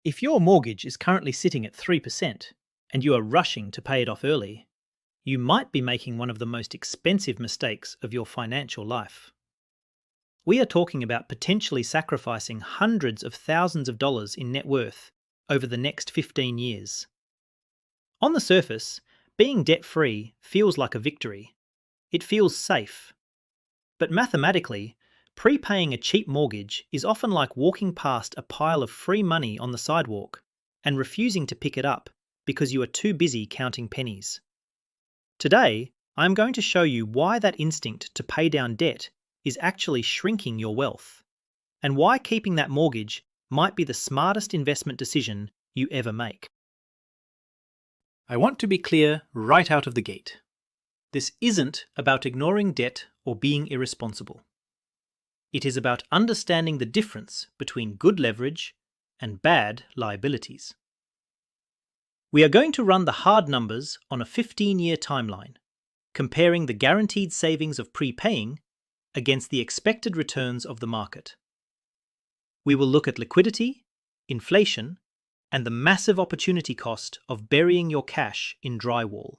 If your mortgage is currently sitting at 3% and you are rushing to pay it off early, you might be making one of the most expensive mistakes of your financial life. We are talking about potentially sacrificing hundreds of thousands of dollars in net worth over the next 15 years. On the surface, being debt-free feels like a victory. It feels safe. But mathematically, prepaying a cheap mortgage is often like walking past a pile of free money on the sidewalk and refusing to pick it up because you are too busy counting pennies. Today, I am going to show you why that instinct to pay down debt is actually shrinking your wealth, and why keeping that mortgage might be the smartest investment decision you ever make. I want to be clear right out of the gate. This isn't about ignoring debt or being irresponsible. It is about understanding the difference between good leverage and bad liabilities. We are going to run the hard numbers on a 15-year timeline, comparing the guaranteed savings of prepaying against the expected returns of the market. We will look at liquidity, inflation, and the massive opportunity cost of burying your cash in drywall.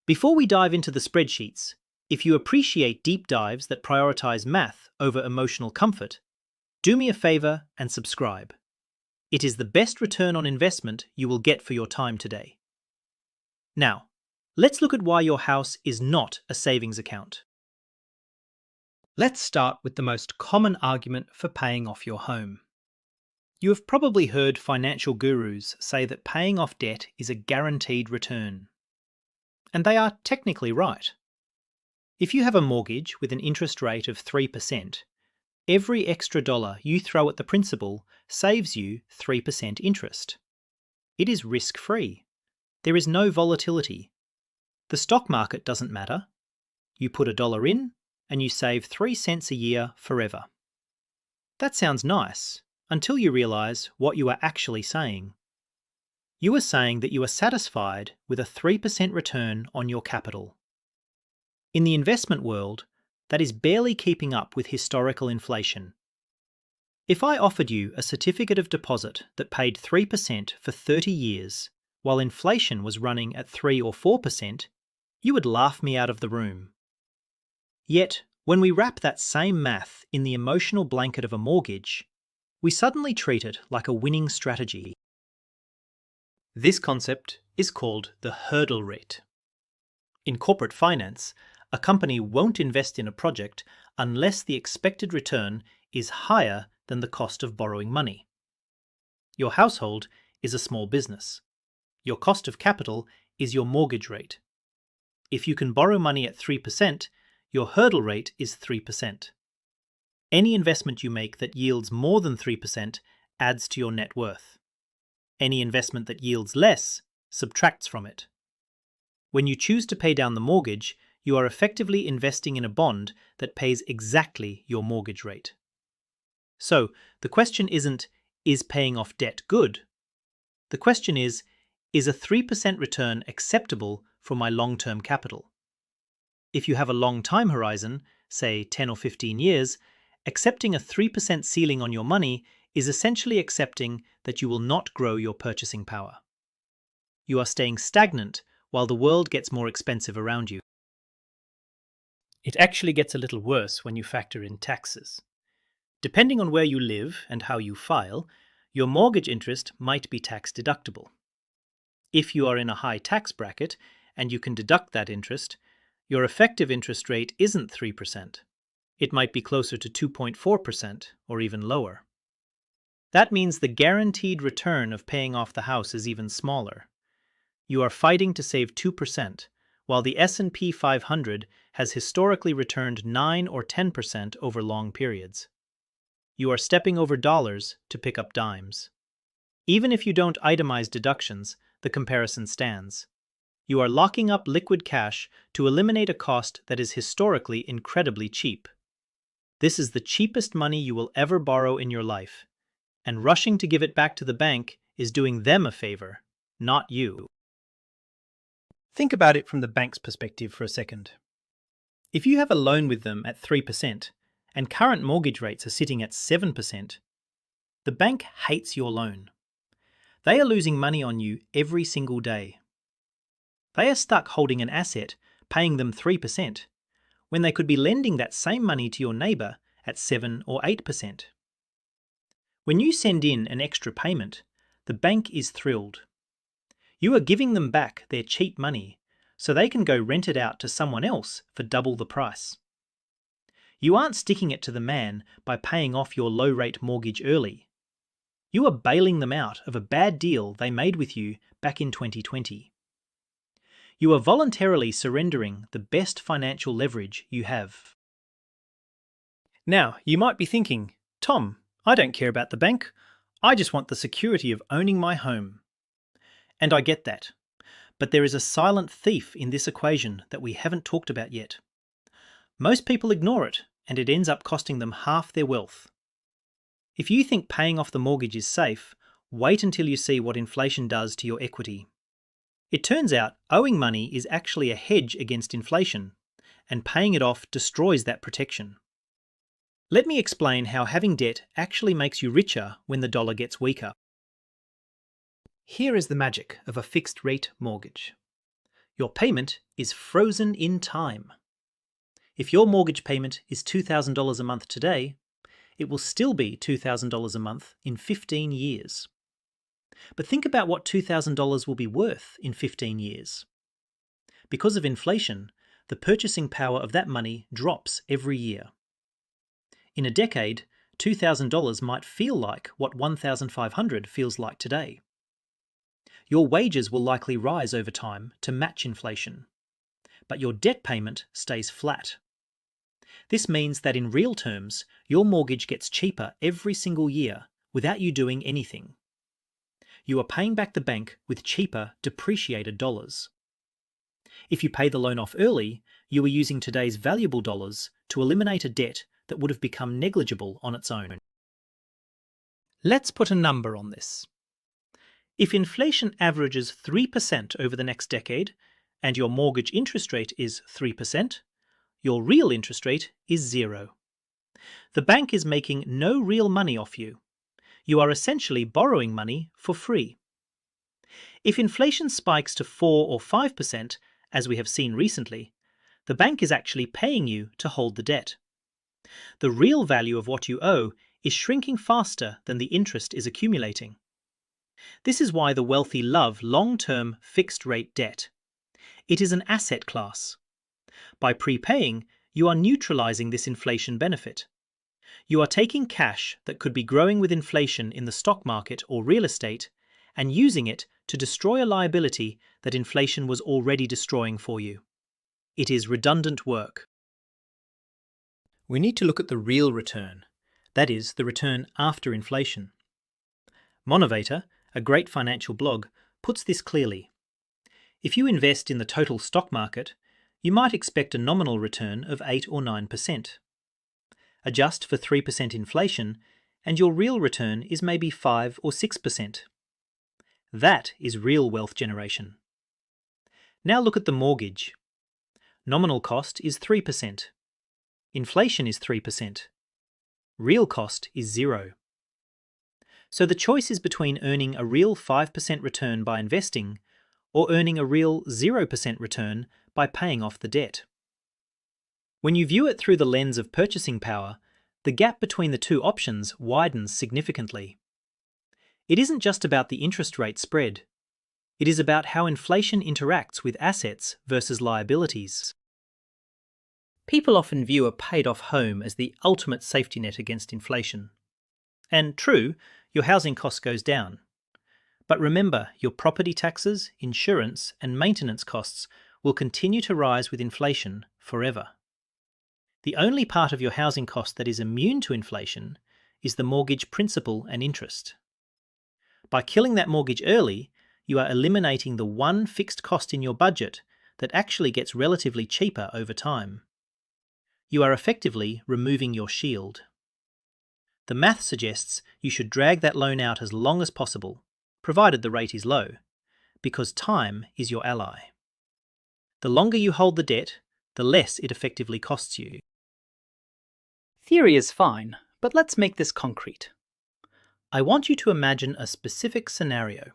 Before we dive into the spreadsheets, if you appreciate deep dives that prioritize math over emotional comfort, do me a favor and subscribe. It is the best return on investment you will get for your time today. Now, let's look at why your house is not a savings account. Let's start with the most common argument for paying off your home. You have probably heard financial gurus say that paying off debt is a guaranteed return. And they are technically right. If you have a mortgage with an interest rate of 3%, every extra dollar you throw at the principal saves you 3% interest. It is risk-free. There is no volatility. The stock market doesn't matter. You put $1 in, and you save 3 cents a year forever. That sounds nice, until you realize what you are actually saying. You are saying that you are satisfied with a 3% return on your capital. In the investment world, that is barely keeping up with historical inflation. If I offered you a certificate of deposit that paid 3% for 30 years, while inflation was running at 3 or 4%, you would laugh me out of the room. Yet, when we wrap that same math in the emotional blanket of a mortgage, we suddenly treat it like a winning strategy. This concept is called the hurdle rate. In corporate finance, a company won't invest in a project unless the expected return is higher than the cost of borrowing money. Your household is a small business. Your cost of capital is your mortgage rate. If you can borrow money at 3%, your hurdle rate is 3%. Any investment you make that yields more than 3% adds to your net worth. Any investment that yields less subtracts from it. When you choose to pay down the mortgage, you are effectively investing in a bond that pays exactly your mortgage rate. So, the question isn't, is paying off debt good? The question is a 3% return acceptable for my long-term capital? If you have a long time horizon, say 10 or 15 years, accepting a 3% ceiling on your money is essentially accepting that you will not grow your purchasing power. You are staying stagnant while the world gets more expensive around you. It actually gets a little worse when you factor in taxes. Depending on where you live and how you file, your mortgage interest might be tax deductible. If you are in a high tax bracket and you can deduct that interest, your effective interest rate isn't 3%. It might be closer to 2.4% or even lower. That means the guaranteed return of paying off the house is even smaller. You are fighting to save 2%, while the S&P 500 has historically returned 9 or 10% over long periods. You are stepping over dollars to pick up dimes. Even if you don't itemize deductions, the comparison stands. You are locking up liquid cash to eliminate a cost that is historically incredibly cheap. This is the cheapest money you will ever borrow in your life, and rushing to give it back to the bank is doing them a favor, not you. Think about it from the bank's perspective for a second. If you have a loan with them at 3% and current mortgage rates are sitting at 7%, the bank hates your loan. They are losing money on you every single day. They are stuck holding an asset, paying them 3%, when they could be lending that same money to your neighbour at 7 or 8%. When you send in an extra payment, the bank is thrilled. You are giving them back their cheap money so they can go rent it out to someone else for double the price. You aren't sticking it to the man by paying off your low-rate mortgage early. You are bailing them out of a bad deal they made with you back in 2020. You are voluntarily surrendering the best financial leverage you have. Now, you might be thinking, Tom, I don't care about the bank. I just want the security of owning my home. And I get that. But there is a silent thief in this equation that we haven't talked about yet. Most people ignore it, and it ends up costing them half their wealth. If you think paying off the mortgage is safe, wait until you see what inflation does to your equity. It turns out owing money is actually a hedge against inflation, and paying it off destroys that protection. Let me explain how having debt actually makes you richer when the dollar gets weaker. Here is the magic of a fixed-rate mortgage. Your payment is frozen in time. If your mortgage payment is $2,000 a month today, it will still be $2,000 a month in 15 years. But think about what $2,000 will be worth in 15 years. Because of inflation, the purchasing power of that money drops every year. In a decade, $2,000 might feel like what $1,500 feels like today. Your wages will likely rise over time to match inflation, but your debt payment stays flat. This means that in real terms, your mortgage gets cheaper every single year without you doing anything. You are paying back the bank with cheaper, depreciated dollars. If you pay the loan off early, you are using today's valuable dollars to eliminate a debt that would have become negligible on its own. Let's put a number on this. If inflation averages 3% over the next decade, and your mortgage interest rate is 3%, your real interest rate is 0. The bank is making no real money off you. You are essentially borrowing money for free. If inflation spikes to 4 or 5%, as we have seen recently, the bank is actually paying you to hold the debt. The real value of what you owe is shrinking faster than the interest is accumulating. This is why the wealthy love long-term fixed-rate debt. It is an asset class. By prepaying, you are neutralizing this inflation benefit. You are taking cash that could be growing with inflation in the stock market or real estate and using it to destroy a liability that inflation was already destroying for you. It is redundant work. We need to look at the real return, that is, the return after inflation. Monovator, a great financial blog, puts this clearly. If you invest in the total stock market, you might expect a nominal return of 8 or 9%. Adjust for 3% inflation, and your real return is maybe 5 or 6%. That is real wealth generation. Now look at the mortgage. Nominal cost is 3%. Inflation is 3%. Real cost is 0. So the choice is between earning a real 5% return by investing or earning a real 0% return by paying off the debt. When you view it through the lens of purchasing power, the gap between the two options widens significantly. It isn't just about the interest rate spread. It is about how inflation interacts with assets versus liabilities. People often view a paid-off home as the ultimate safety net against inflation. And true, your housing cost goes down. But remember, your property taxes, insurance, and maintenance costs will continue to rise with inflation forever. The only part of your housing cost that is immune to inflation is the mortgage principal and interest. By killing that mortgage early, you are eliminating the one fixed cost in your budget that actually gets relatively cheaper over time. You are effectively removing your shield. The math suggests you should drag that loan out as long as possible, provided the rate is low, because time is your ally. The longer you hold the debt, the less it effectively costs you. Theory is fine, but let's make this concrete. I want you to imagine a specific scenario.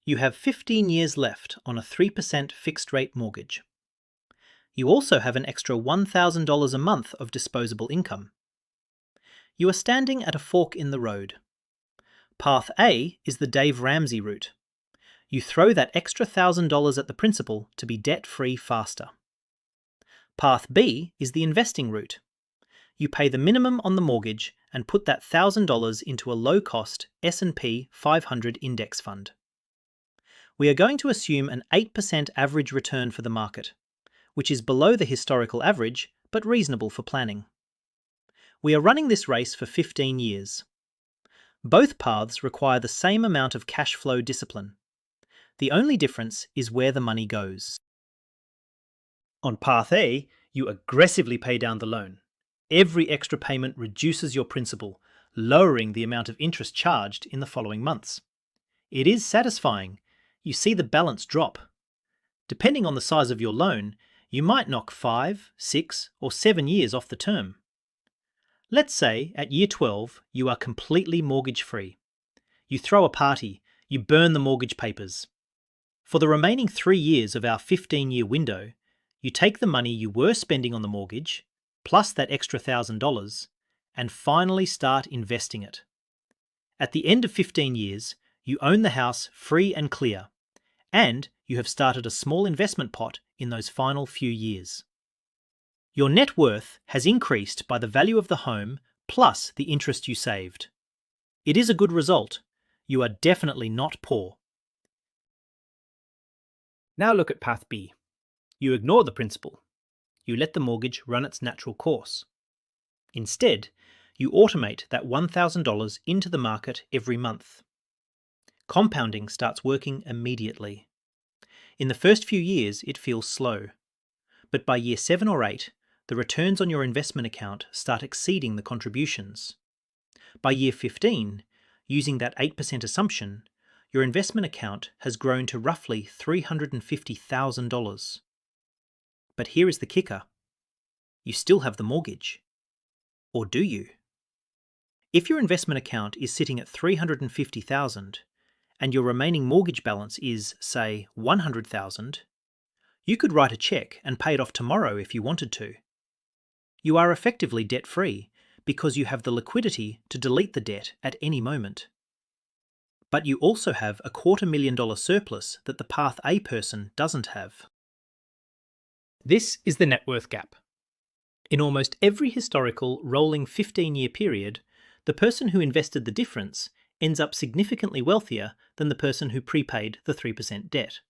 You have 15 years left on a 3% fixed-rate mortgage. You also have an extra $1,000 a month of disposable income. You are standing at a fork in the road. Path A is the Dave Ramsey route. You throw that extra $1,000 at the principal to be debt-free faster. Path B is the investing route. You pay the minimum on the mortgage and put that $1,000 into a low-cost S&P 500 index fund. We are going to assume an 8% average return for the market, which is below the historical average but reasonable for planning. We are running this race for 15 years. Both paths require the same amount of cash flow discipline. The only difference is where the money goes. On Path A, you aggressively pay down the loan. Every extra payment reduces your principal, lowering the amount of interest charged in the following months. It is satisfying. You see the balance drop. Depending on the size of your loan, you might knock 5, 6, or 7 years off the term. Let's say at year 12, you are completely mortgage-free. You throw a party, you burn the mortgage papers. For the remaining 3 years of our 15-year window, you take the money you were spending on the mortgage, plus that extra $1,000, and finally start investing it. At the end of 15 years, you own the house free and clear, and you have started a small investment pot in those final few years. Your net worth has increased by the value of the home plus the interest you saved. It is a good result. You are definitely not poor. Now look at Path B. You ignore the principal. You let the mortgage run its natural course. Instead, you automate that $1,000 into the market every month. Compounding starts working immediately. In the first few years, it feels slow. But by year 7 or 8, the returns on your investment account start exceeding the contributions. By year 15, using that 8% assumption, your investment account has grown to roughly $350,000. But here is the kicker. You still have the mortgage. Or do you? If your investment account is sitting at $350,000 and your remaining mortgage balance is, say, $100,000, you could write a check and pay it off tomorrow if you wanted to. You are effectively debt-free because you have the liquidity to delete the debt at any moment. But you also have a $250,000 surplus that the Path A person doesn't have. This is the net worth gap. In almost every historical rolling 15-year period, the person who invested the difference ends up significantly wealthier than the person who prepaid the 3% debt.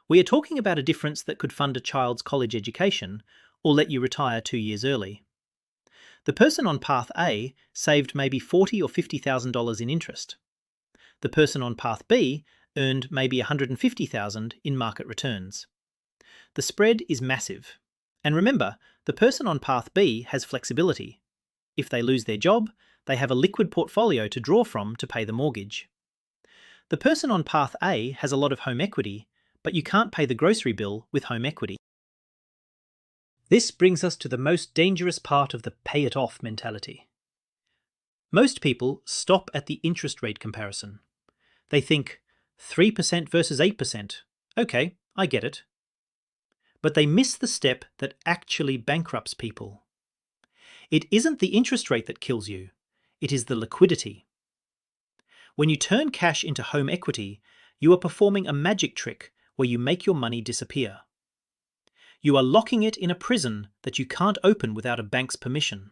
We are talking about a difference that could fund a child's college education or let you retire 2 years early. The person on Path A saved maybe $40,000 or $50,000 in interest. The person on Path B earned maybe $150,000 in market returns. The spread is massive. And remember, the person on Path B has flexibility. If they lose their job, they have a liquid portfolio to draw from to pay the mortgage. The person on Path A has a lot of home equity, but you can't pay the grocery bill with home equity. This brings us to the most dangerous part of the pay it off mentality. Most people stop at the interest rate comparison. They think, 3% versus 8%. Okay, I get it. But they miss the step that actually bankrupts people. It isn't the interest rate that kills you. It is the liquidity. When you turn cash into home equity, you are performing a magic trick where you make your money disappear. You are locking it in a prison that you can't open without a bank's permission.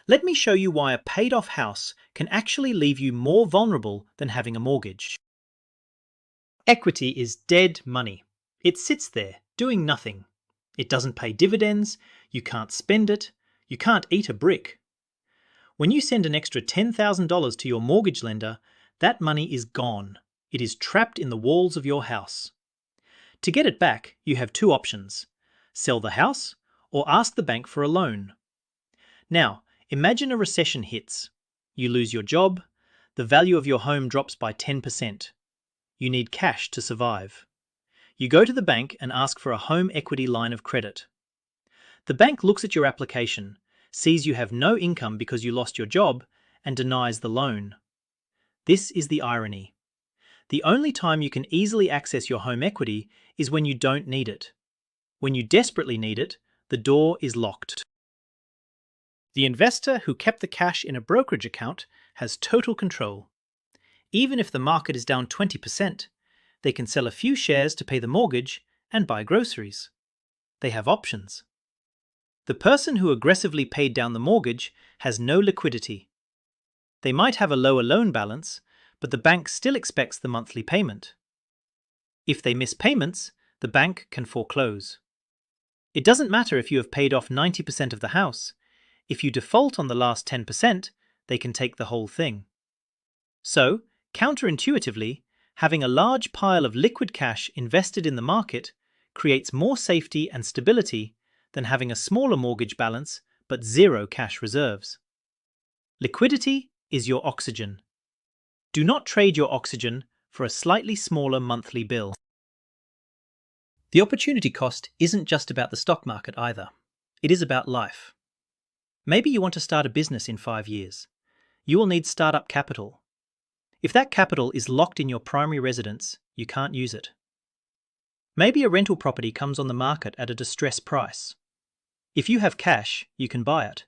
Let me show you why a paid-off house can actually leave you more vulnerable than having a mortgage. Equity is dead money. It sits there, doing nothing. It doesn't pay dividends, you can't spend it, you can't eat a brick. When you send an extra $10,000 to your mortgage lender, that money is gone. It is trapped in the walls of your house. To get it back, you have 2 options: sell the house or ask the bank for a loan. Now, imagine a recession hits. You lose your job, the value of your home drops by 10%. You need cash to survive. You go to the bank and ask for a home equity line of credit. The bank looks at your application, sees you have no income because you lost your job, and denies the loan. This is the irony. The only time you can easily access your home equity is when you don't need it. When you desperately need it, the door is locked. The investor who kept the cash in a brokerage account has total control. Even if the market is down 20%, they can sell a few shares to pay the mortgage and buy groceries. They have options. The person who aggressively paid down the mortgage has no liquidity. They might have a lower loan balance, but the bank still expects the monthly payment. If they miss payments, the bank can foreclose. It doesn't matter if you have paid off 90% of the house. If you default on the last 10%, they can take the whole thing. So, counterintuitively, having a large pile of liquid cash invested in the market creates more safety and stability than having a smaller mortgage balance but zero cash reserves. Liquidity is your oxygen. Do not trade your oxygen for a slightly smaller monthly bill. The opportunity cost isn't just about the stock market either. It is about life. Maybe you want to start a business in 5 years. You will need startup capital. If that capital is locked in your primary residence, you can't use it. Maybe a rental property comes on the market at a distressed price. If you have cash, you can buy it.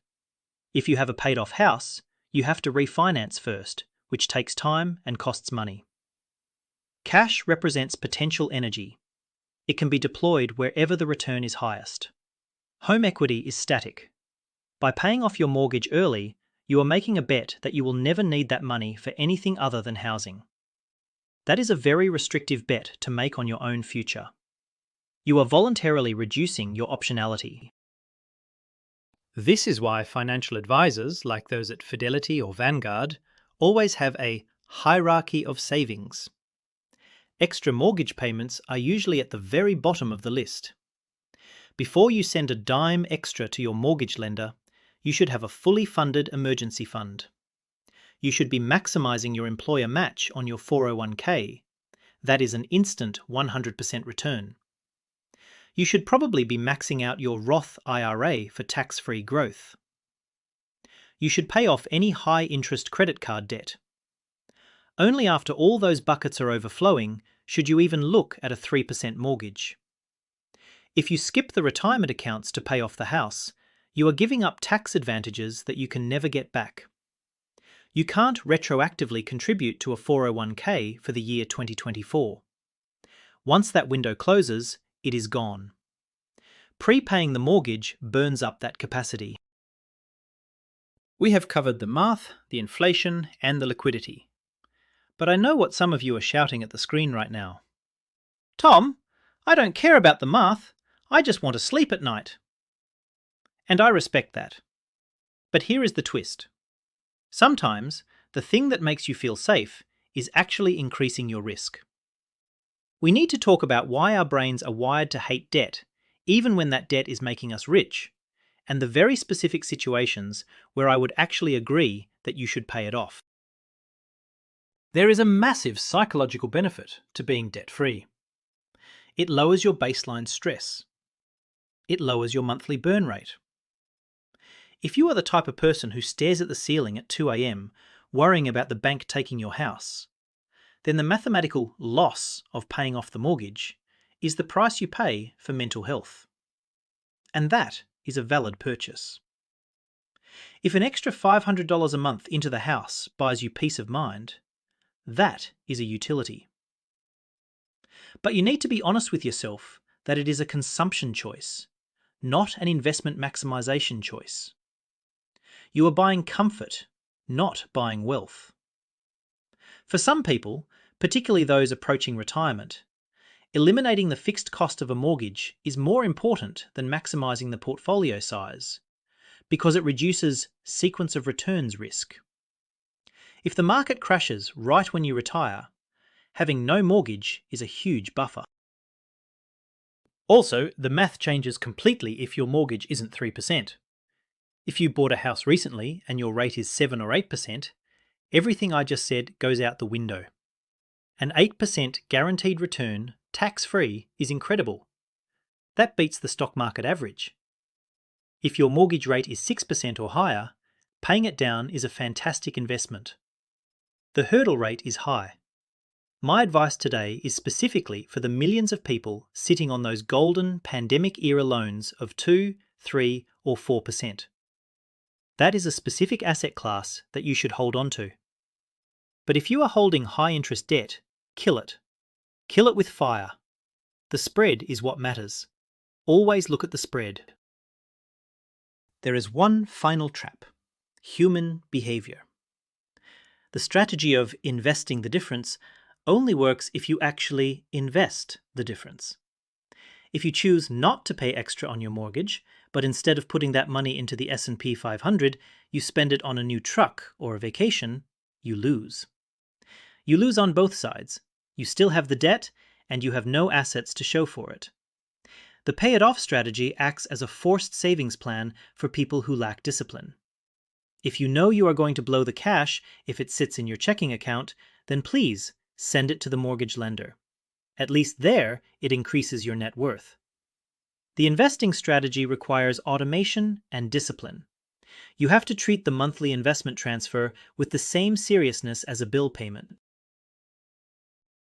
If you have a paid-off house, you have to refinance first, which takes time and costs money. Cash represents potential energy. It can be deployed wherever the return is highest. Home equity is static. By paying off your mortgage early, you are making a bet that you will never need that money for anything other than housing. That is a very restrictive bet to make on your own future. You are voluntarily reducing your optionality. This is why financial advisors, like those at Fidelity or Vanguard, always have a hierarchy of savings. Extra mortgage payments are usually at the very bottom of the list. Before you send a dime extra to your mortgage lender, you should have a fully funded emergency fund. You should be maximizing your employer match on your 401k. That is an instant 100% return. You should probably be maxing out your Roth IRA for tax-free growth. You should pay off any high-interest credit card debt. Only after all those buckets are overflowing should you even look at a 3% mortgage. If you skip the retirement accounts to pay off the house, you are giving up tax advantages that you can never get back. You can't retroactively contribute to a 401k for the year 2024. Once that window closes, it is gone. Prepaying the mortgage burns up that capacity. We have covered the math, the inflation, and the liquidity. But I know what some of you are shouting at the screen right now. Tom, I don't care about the math. I just want to sleep at night. And I respect that. But here is the twist. Sometimes, the thing that makes you feel safe is actually increasing your risk. We need to talk about why our brains are wired to hate debt, even when that debt is making us rich, and the very specific situations where I would actually agree that you should pay it off. There is a massive psychological benefit to being debt-free. It lowers your baseline stress. It lowers your monthly burn rate. If you are the type of person who stares at the ceiling at 2 a.m. worrying about the bank taking your house, then the mathematical loss of paying off the mortgage is the price you pay for mental health. And that is a valid purchase. If an extra $500 a month into the house buys you peace of mind, that is a utility. But you need to be honest with yourself that it is a consumption choice, not an investment maximization choice. You are buying comfort, not buying wealth. For some people, particularly those approaching retirement, eliminating the fixed cost of a mortgage is more important than maximizing the portfolio size, because it reduces sequence of returns risk. If the market crashes right when you retire, having no mortgage is a huge buffer. Also, the math changes completely if your mortgage isn't 3%. If you bought a house recently and your rate is 7 or 8%, everything I just said goes out the window. An 8% guaranteed return, tax-free, is incredible. That beats the stock market average. If your mortgage rate is 6% or higher, paying it down is a fantastic investment. The hurdle rate is high. My advice today is specifically for the millions of people sitting on those golden pandemic-era loans of 2, 3, or 4%. That is a specific asset class that you should hold on to. But if you are holding high-interest debt, kill it. Kill it with fire. The spread is what matters. Always look at the spread. There is one final trap: human behavior. The strategy of investing the difference only works if you actually invest the difference. If you choose not to pay extra on your mortgage, but instead of putting that money into the S&P 500, you spend it on a new truck or a vacation, you lose. You lose on both sides. You still have the debt, and you have no assets to show for it. The pay it off strategy acts as a forced savings plan for people who lack discipline. If you know you are going to blow the cash if it sits in your checking account, then please send it to the mortgage lender. At least there, it increases your net worth. The investing strategy requires automation and discipline. You have to treat the monthly investment transfer with the same seriousness as a bill payment.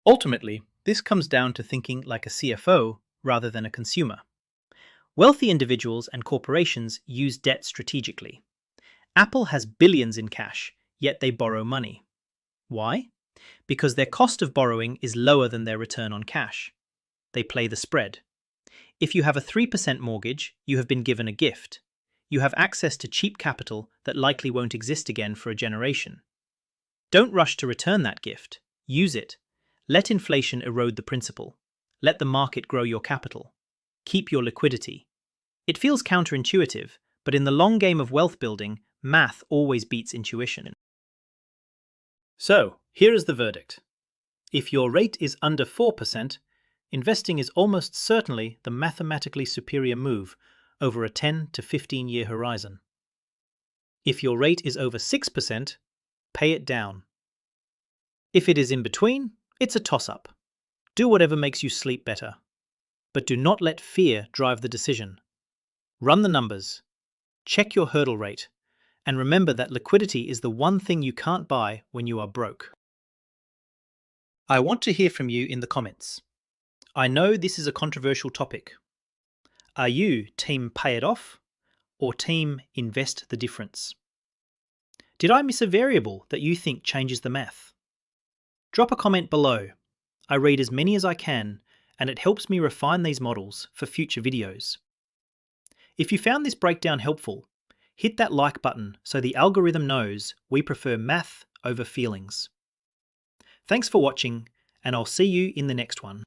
Ultimately, this comes down to thinking like a CFO rather than a consumer. Wealthy individuals and corporations use debt strategically. Apple has billions in cash, yet they borrow money. Why? Because their cost of borrowing is lower than their return on cash. They play the spread. If you have a 3% mortgage, you have been given a gift. You have access to cheap capital that likely won't exist again for a generation. Don't rush to return that gift. Use it. Let inflation erode the principal. Let the market grow your capital. Keep your liquidity. It feels counterintuitive, but in the long game of wealth building, math always beats intuition. So, here is the verdict. If your rate is under 4%, investing is almost certainly the mathematically superior move over a 10 to 15-year horizon. If your rate is over 6%, pay it down. If it is in between, it's a toss-up. Do whatever makes you sleep better. But do not let fear drive the decision. Run the numbers. Check your hurdle rate. And remember that liquidity is the one thing you can't buy when you are broke. I want to hear from you in the comments. I know this is a controversial topic. Are you team pay it off or team invest the difference? Did I miss a variable that you think changes the math? Drop a comment below. I read as many as I can, and it helps me refine these models for future videos. If you found this breakdown helpful, hit that like button so the algorithm knows we prefer math over feelings. Thanks for watching, and I'll see you in the next one.